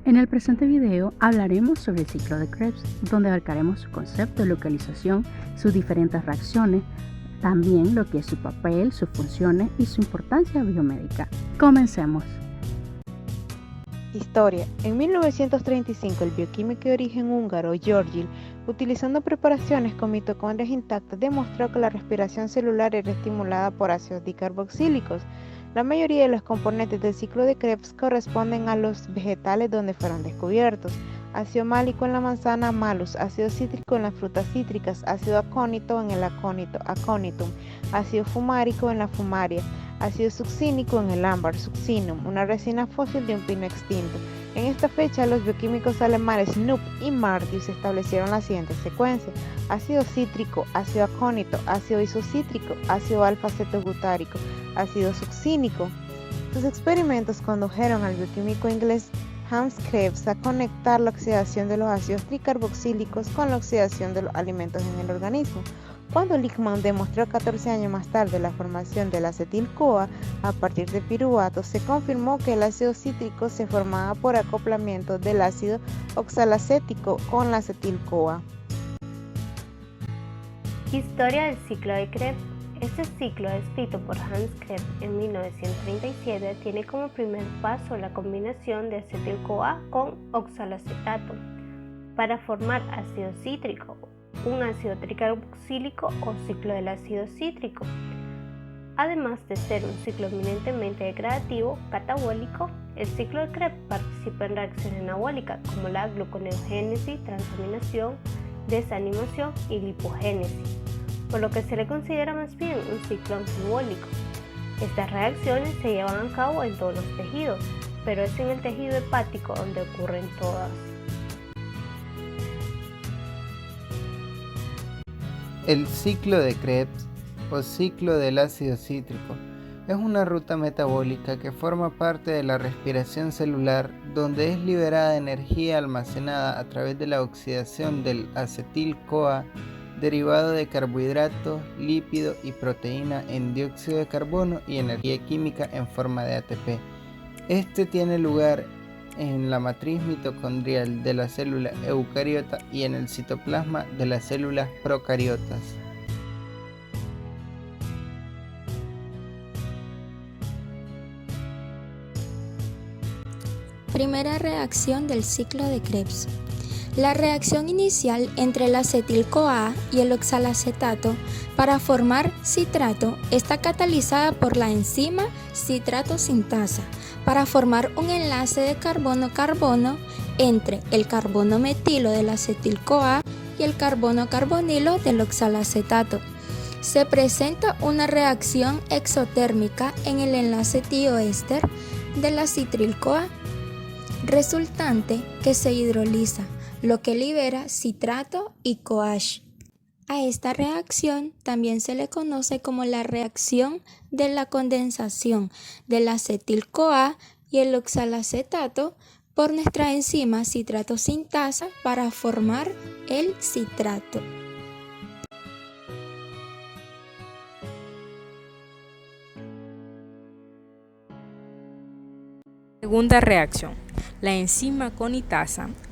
En el presente video hablaremos sobre el ciclo de Krebs, donde abarcaremos su concepto, localización, sus diferentes reacciones, también lo que es su papel, sus funciones y su importancia biomédica. Comencemos. Historia. En 1935, el bioquímico de origen húngaro György, utilizando preparaciones con mitocondrias intactas, demostró que la respiración celular era estimulada por ácidos dicarboxílicos. La mayoría de los componentes del ciclo de Krebs corresponden a los vegetales donde fueron descubiertos. Ácido málico en la manzana, malus; ácido cítrico en las frutas cítricas; ácido acónito en el acónito, aconitum; ácido fumárico en la fumaria; ácido succínico en el ámbar, succinum, una resina fósil de un pino extinto. En esta fecha, los bioquímicos alemanes Knupp y Martius establecieron la siguiente secuencia: ácido cítrico, ácido acónito, ácido isocítrico, ácido alfa-cetobutárico, ácido succínico. Sus experimentos condujeron al bioquímico inglés Hans Krebs a conectar la oxidación de los ácidos tricarboxílicos con la oxidación de los alimentos en el organismo. Cuando Lichtmann demostró 14 años más tarde la formación del acetil-CoA a partir de piruvato, se confirmó que el ácido cítrico se formaba por acoplamiento del ácido oxalacético con la acetil-CoA. Historia del ciclo de Krebs. Este ciclo, descrito por Hans Krebs en 1937, tiene como primer paso la combinación de acetil-CoA con oxalacetato para formar ácido cítrico, un ácido tricarboxílico o ciclo del ácido cítrico. Además de ser un ciclo eminentemente degradativo catabólico, el ciclo de Krebs participa en reacciones anabólicas como la gluconeogénesis, transaminación, desanimación y lipogénesis, por lo que se le considera más bien un ciclo anabólico. Estas reacciones se llevan a cabo en todos los tejidos, pero es en el tejido hepático donde ocurren todas. El ciclo de Krebs o ciclo del ácido cítrico es una ruta metabólica que forma parte de la respiración celular, donde es liberada energía almacenada a través de la oxidación del acetil-CoA derivado de carbohidratos, lípidos y proteína en dióxido de carbono y energía química en forma de ATP. Este tiene lugar en la matriz mitocondrial de la célula eucariota y en el citoplasma de las células procariotas. Primera reacción del ciclo de Krebs. La reacción inicial entre el acetil-CoA y el oxalacetato para formar citrato está catalizada por la enzima citrato sintasa para formar un enlace de carbono-carbono entre el carbono metilo del acetil-CoA y el carbono carbonilo del oxalacetato. Se presenta una reacción exotérmica en el enlace tioéster de la citril-CoA, resultante que se hidroliza, lo que libera citrato y CoH. A esta reacción también se le conoce como la reacción de la condensación del acetil-CoA y el oxalacetato por nuestra enzima citrato sintasa para formar el citrato. Segunda reacción. La enzima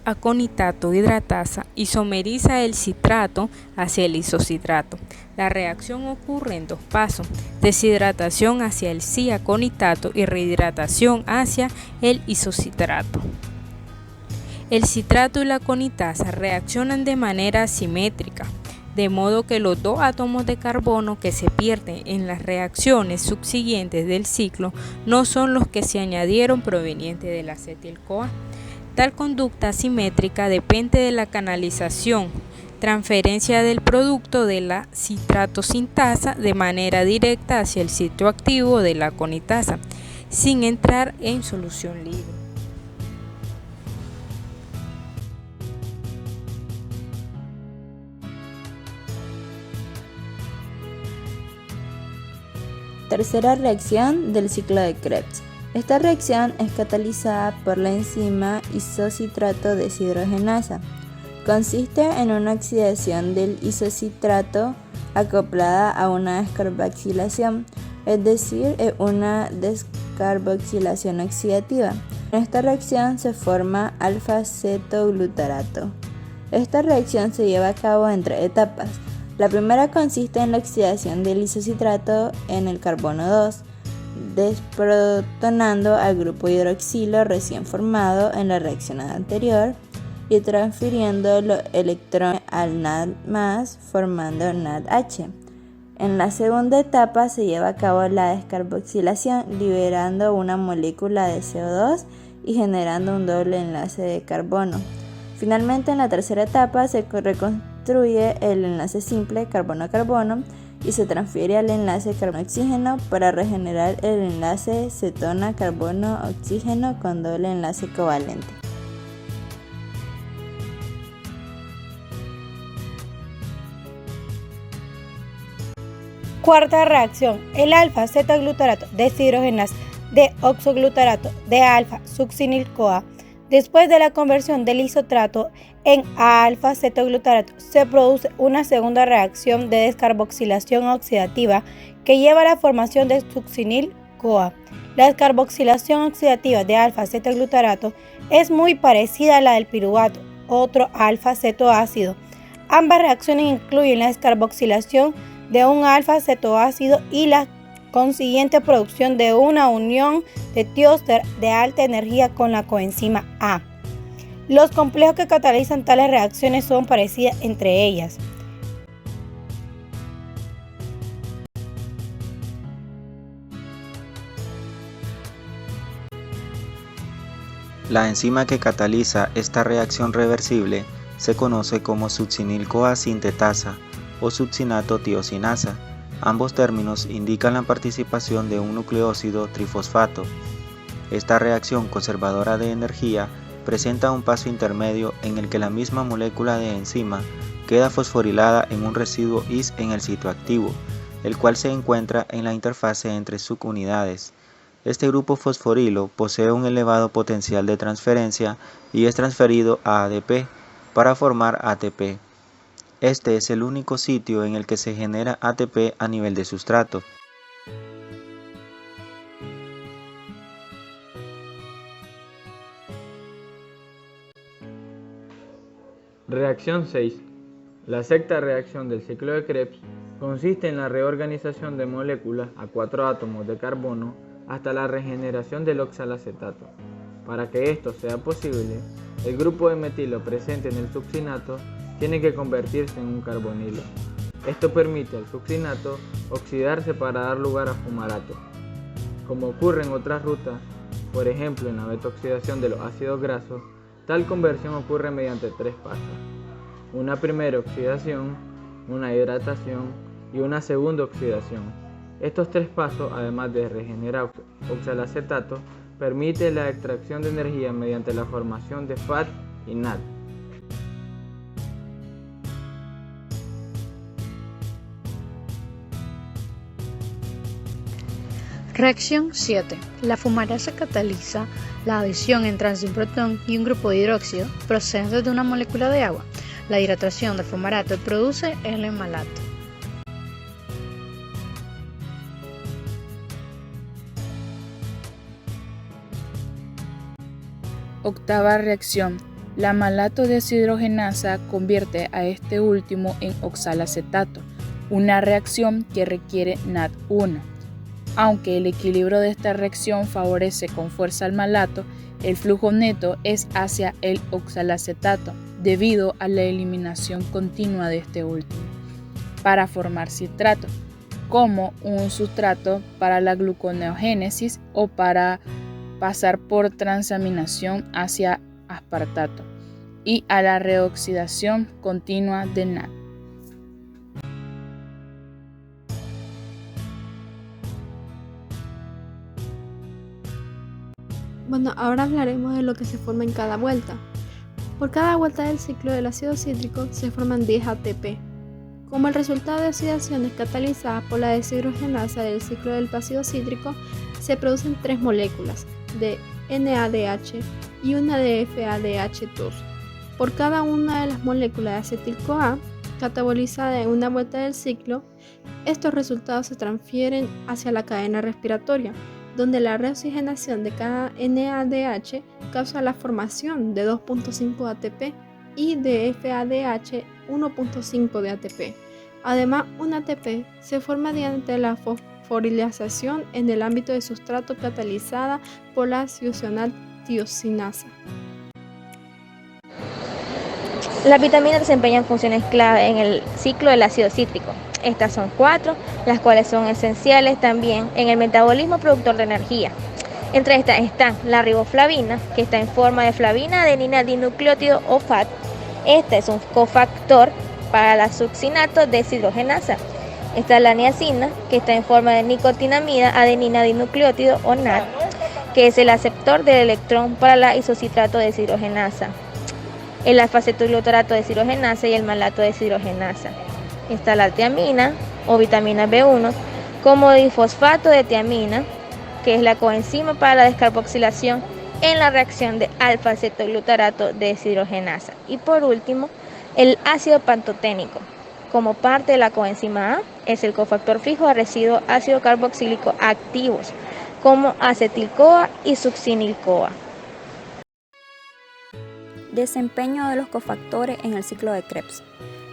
aconitato hidratasa isomeriza el citrato hacia el isocitrato. La reacción ocurre en dos pasos: deshidratación hacia el ciaconitato y rehidratación hacia el isocitrato. El citrato y la aconitasa reaccionan de manera asimétrica, de modo que los dos átomos de carbono que se pierden en las reacciones subsiguientes del ciclo no son los que se añadieron provenientes del acetil-CoA. Tal conducta asimétrica depende de la canalización, transferencia del producto de la citrato sintasa de manera directa hacia el sitio activo de la aconitasa, sin entrar en solución libre. Tercera reacción del ciclo de Krebs. Esta reacción es catalizada por la enzima isocitrato deshidrogenasa. Consiste en una oxidación del isocitrato acoplada a una descarboxilación, es decir, una descarboxilación oxidativa. En esta reacción se forma alfa-cetoglutarato. Esta reacción se lleva a cabo en 3 etapas. La primera consiste en la oxidación del isocitrato en el carbono 2, desprotonando al grupo hidroxilo recién formado en la reacción anterior y transfiriendo los electrones al NAD+, formando NADH. En la segunda etapa se lleva a cabo la descarboxilación, liberando una molécula de CO2 y generando un doble enlace de carbono. Finalmente, en la tercera etapa se reconstruye el enlace simple carbono-carbono y se transfiere al enlace carbono-oxígeno para regenerar el enlace cetona-carbono-oxígeno con doble enlace covalente. Cuarta reacción, el alfa-cetoglutarato deshidrogenasa de oxoglutarato de alfa-succinil-CoA. Después de la conversión del isotrato en alfa-cetoglutarato, se produce una segunda reacción de descarboxilación oxidativa que lleva a la formación de succinil-CoA. La descarboxilación oxidativa de alfa-cetoglutarato es muy parecida a la del piruvato, otro alfa-cetoácido. Ambas reacciones incluyen la descarboxilación de un alfa-cetoácido y la consiguiente producción de una unión de tióster de alta energía con la coenzima A. Los complejos que catalizan tales reacciones son parecidas entre ellas. La enzima que cataliza esta reacción reversible se conoce como succinil-CoA sintetasa o succinato tiosinasa. Ambos términos indican la participación de un nucleósido trifosfato. Esta reacción conservadora de energía presenta un paso intermedio en el que la misma molécula de enzima queda fosforilada en un residuo IS en el sitio activo, el cual se encuentra en la interfase entre subunidades. Este grupo fosforilo posee un elevado potencial de transferencia y es transferido a ADP para formar ATP. Este es el único sitio en el que se genera ATP a nivel de sustrato. Reacción 6. La sexta reacción del ciclo de Krebs consiste en la reorganización de moléculas a 4 átomos de carbono hasta la regeneración del oxalacetato. Para que esto sea posible, el grupo de metilo presente en el succinato tiene que convertirse en un carbonilo. Esto permite al succinato oxidarse para dar lugar a fumarato. Como ocurre en otras rutas, por ejemplo en la beta-oxidación de los ácidos grasos, tal conversión ocurre mediante 3 pasos. Una primera oxidación, una hidratación y una segunda oxidación. Estos 3 pasos, además de regenerar oxalacetato, permiten la extracción de energía mediante la formación de FAT y NAD. Reacción 7. La fumarasa cataliza la adición entre un protón y un grupo de hidróxido procedente de una molécula de agua. La hidratación del fumarato produce el malato. Octava reacción. La malato deshidrogenasa convierte a este último en oxalacetato, una reacción que requiere NAD1. Aunque el equilibrio de esta reacción favorece con fuerza al malato, el flujo neto es hacia el oxalacetato debido a la eliminación continua de este último, para formar citrato, como un sustrato para la gluconeogénesis o para pasar por transaminación hacia aspartato y a la reoxidación continua de NAD. Bueno, ahora hablaremos de lo que se forma en cada vuelta. Por cada vuelta del ciclo del ácido cítrico se forman 10 ATP. Como el resultado de oxidaciones catalizadas por la deshidrogenasa del ciclo del ácido cítrico, se producen 3 moléculas de NADH y una de FADH2. Por cada una de las moléculas de acetil-CoA catabolizada en una vuelta del ciclo, estos resultados se transfieren hacia la cadena respiratoria, donde la reoxigenación de cada NADH causa la formación de 2.5 ATP y de FADH 1.5 de ATP. Además, un ATP se forma mediante la fosforilación en el ámbito de sustrato catalizada por la siosional-tiosinasa. Las vitaminas desempeñan funciones clave en el ciclo del ácido cítrico. Estas son 4, las cuales son esenciales también en el metabolismo productor de energía. Entre estas están la riboflavina, que está en forma de flavina adenina dinucleótido o FAD. Este es un cofactor para la succinato deshidrogenasa. Está la niacina, que está en forma de nicotinamida adenina dinucleótido o NAD, que es el aceptor del electrón para la isocitrato deshidrogenasa. El alfa-acetoglutarato deshidrogenasa y el malato deshidrogenasa. Está la tiamina o vitamina B1 como difosfato de tiamina, que es la coenzima para la descarboxilación en la reacción de alfa-acetoglutarato deshidrogenasa. Y por último, el ácido pantoténico, como parte de la coenzima A, es el cofactor fijo a residuos ácido carboxílico activos, como acetil-CoA y succinil-CoA. Desempeño de los cofactores en el ciclo de Krebs.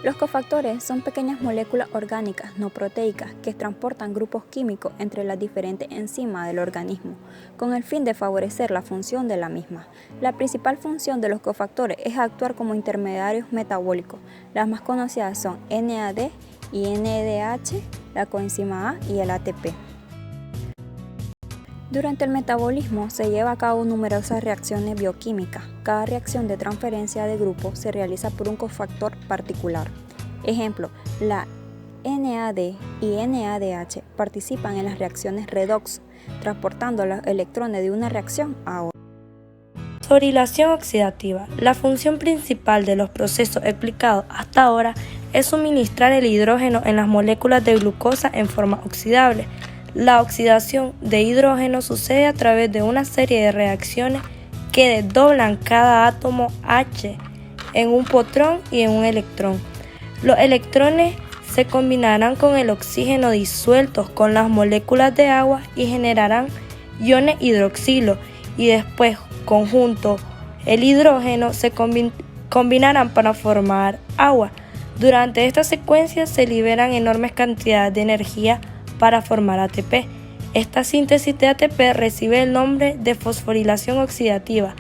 Los cofactores son pequeñas moléculas orgánicas no proteicas que transportan grupos químicos entre las diferentes enzimas del organismo, con el fin de favorecer la función de la misma. La principal función de los cofactores es actuar como intermediarios metabólicos. Las más conocidas son NAD y NADH, la coenzima A y el ATP. Durante el metabolismo se lleva a cabo numerosas reacciones bioquímicas. Cada reacción de transferencia de grupo se realiza por un cofactor particular. Ejemplo, la NAD y NADH participan en las reacciones redox, transportando los electrones de una reacción a otra. Fosforilación oxidativa. La función principal de los procesos explicados hasta ahora es suministrar el hidrógeno en las moléculas de glucosa en forma oxidable. La oxidación de hidrógeno sucede a través de una serie de reacciones que desdoblan cada átomo H en un potrón y en un electrón. Los electrones se combinarán con el oxígeno disueltos con las moléculas de agua y generarán iones hidroxilo, y después, conjunto el hidrógeno se combinarán para formar agua. Durante esta secuencia se liberan enormes cantidades de energía para formar ATP. Esta síntesis de ATP recibe el nombre de fosforilación oxidativa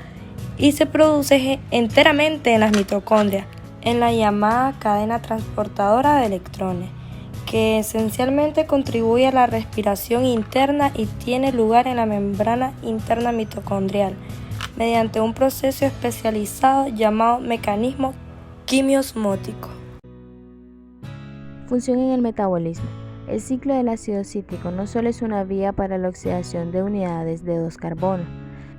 y se produce enteramente en las mitocondrias, en la llamada cadena transportadora de electrones, que esencialmente contribuye a la respiración interna y tiene lugar en la membrana interna mitocondrial, mediante un proceso especializado llamado mecanismo quimiosmótico. Función en el metabolismo. El ciclo del ácido cítrico no solo es una vía para la oxidación de unidades de 2 carbonos,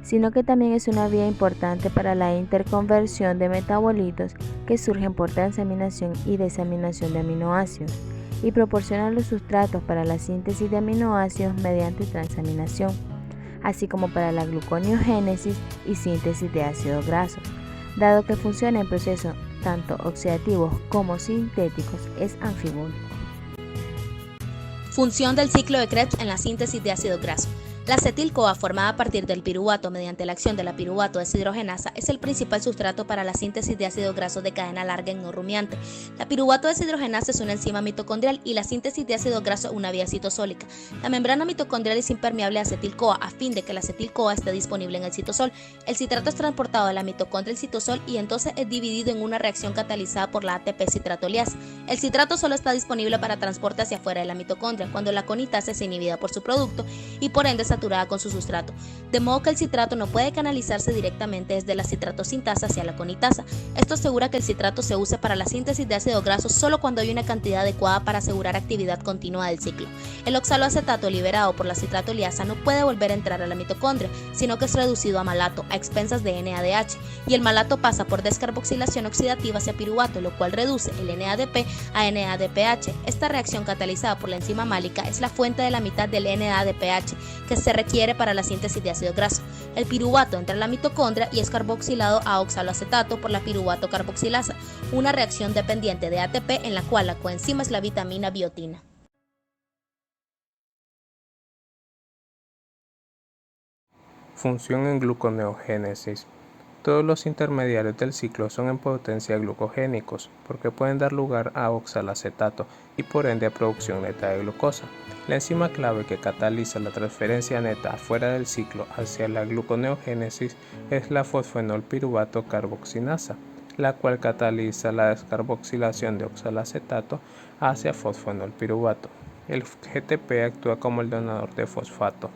sino que también es una vía importante para la interconversión de metabolitos que surgen por transaminación y desaminación de aminoácidos, y proporcionan los sustratos para la síntesis de aminoácidos mediante transaminación, así como para la gluconeogénesis y síntesis de ácidos grasos. Dado que funciona en procesos tanto oxidativos como sintéticos, es anfibólico. Función del ciclo de Krebs en la síntesis de ácido graso. La acetil-CoA, formada a partir del piruvato mediante la acción de la piruvato deshidrogenasa, es el principal sustrato para la síntesis de ácidos grasos de cadena larga en no rumiante. La piruvato deshidrogenasa es una enzima mitocondrial y la síntesis de ácido graso una vía citosólica. La membrana mitocondrial es impermeable a acetil-CoA a fin de que la acetil-CoA esté disponible en el citosol. El citrato es transportado de la mitocondria al citosol y entonces es dividido en una reacción catalizada por la ATP citratoliasa. El citrato solo está disponible para transporte hacia afuera de la mitocondria cuando la conitasa es inhibida por su producto y por ende saturada con su sustrato, de modo que el citrato no puede canalizarse directamente desde la citratosintasa hacia la conitasa. Esto asegura que el citrato se use para la síntesis de ácido graso solo cuando hay una cantidad adecuada para asegurar actividad continua del ciclo. El oxaloacetato liberado por la citratoliasa no puede volver a entrar a la mitocondria, sino que es reducido a malato a expensas de NADH, y el malato pasa por descarboxilación oxidativa hacia piruvato, lo cual reduce el NADP a NADPH. Esta reacción catalizada por la enzima málica es la fuente de la mitad del NADPH que se requiere para la síntesis de ácido graso. El piruvato entra a la mitocondria y es carboxilado a oxaloacetato por la piruvato carboxilasa, una reacción dependiente de ATP en la cual la coenzima es la vitamina biotina. Función en gluconeogénesis. Todos los intermediarios del ciclo son en potencia glucogénicos porque pueden dar lugar a oxalacetato y por ende a producción neta de glucosa. La enzima clave que cataliza la transferencia neta afuera del ciclo hacia la gluconeogénesis es la fosfenolpiruvato carboxinasa, la cual cataliza la descarboxilación de oxalacetato hacia fosfenolpiruvato. El GTP actúa como el donador de fosfato.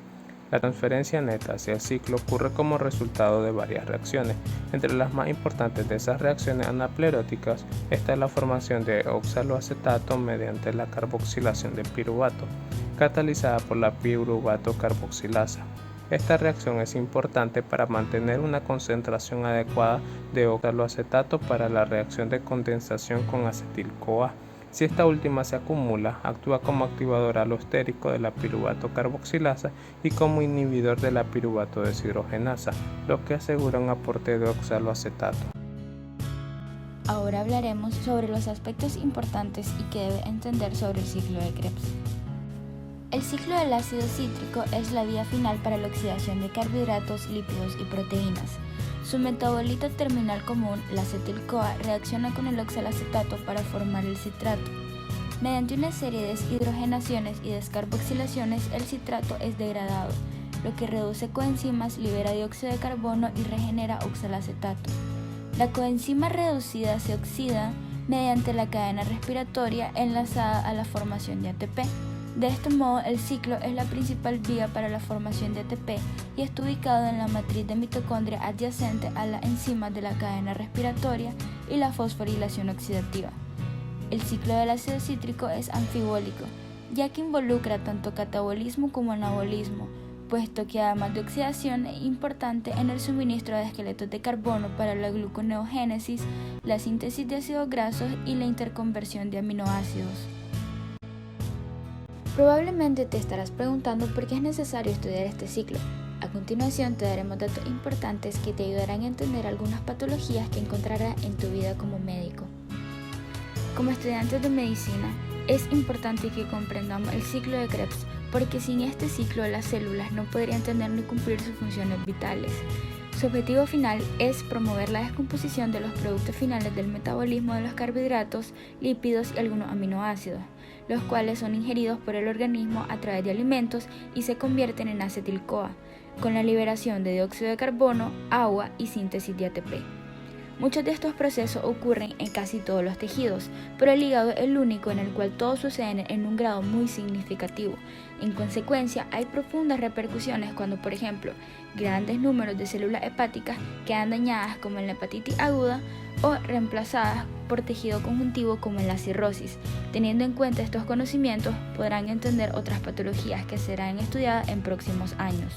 La transferencia neta hacia el ciclo ocurre como resultado de varias reacciones. Entre las más importantes de esas reacciones anapleróticas está la formación de oxaloacetato mediante la carboxilación de piruvato, catalizada por la piruvato carboxilasa. Esta reacción es importante para mantener una concentración adecuada de oxaloacetato para la reacción de condensación con acetil-CoA. Si esta última se acumula, actúa como activador alostérico de la piruvato carboxilasa y como inhibidor de la piruvato deshidrogenasa, lo que asegura un aporte de oxaloacetato. Ahora hablaremos sobre los aspectos importantes y que debe entender sobre el ciclo de Krebs. El ciclo del ácido cítrico es la vía final para la oxidación de carbohidratos, lípidos y proteínas. Su metabolito terminal común, la acetil-CoA, reacciona con el oxalacetato para formar el citrato. Mediante una serie de deshidrogenaciones y descarboxilaciones, el citrato es degradado, lo que reduce coenzimas, libera dióxido de carbono y regenera oxalacetato. La coenzima reducida se oxida mediante la cadena respiratoria enlazada a la formación de ATP. De este modo, el ciclo es la principal vía para la formación de ATP y está ubicado en la matriz de mitocondria adyacente a la enzima de la cadena respiratoria y la fosforilación oxidativa. El ciclo del ácido cítrico es anfibólico, ya que involucra tanto catabolismo como anabolismo, puesto que además de oxidación es importante en el suministro de esqueletos de carbono para la gluconeogénesis, la síntesis de ácidos grasos y la interconversión de aminoácidos. Probablemente te estarás preguntando por qué es necesario estudiar este ciclo. A continuación te daremos datos importantes que te ayudarán a entender algunas patologías que encontrarás en tu vida como médico. Como estudiantes de medicina, es importante que comprendamos el ciclo de Krebs, porque sin este ciclo las células no podrían tener ni cumplir sus funciones vitales. Su objetivo final es promover la descomposición de los productos finales del metabolismo de los carbohidratos, lípidos y algunos aminoácidos, los cuales son ingeridos por el organismo a través de alimentos y se convierten en acetil-CoA, con la liberación de dióxido de carbono, agua y síntesis de ATP. Muchos de estos procesos ocurren en casi todos los tejidos, pero el hígado es el único en el cual todos suceden en un grado muy significativo. En consecuencia, hay profundas repercusiones cuando, por ejemplo, grandes números de células hepáticas quedan dañadas como en la hepatitis aguda o reemplazadas por tejido conjuntivo como en la cirrosis. Teniendo en cuenta estos conocimientos, podrán entender otras patologías que serán estudiadas en próximos años.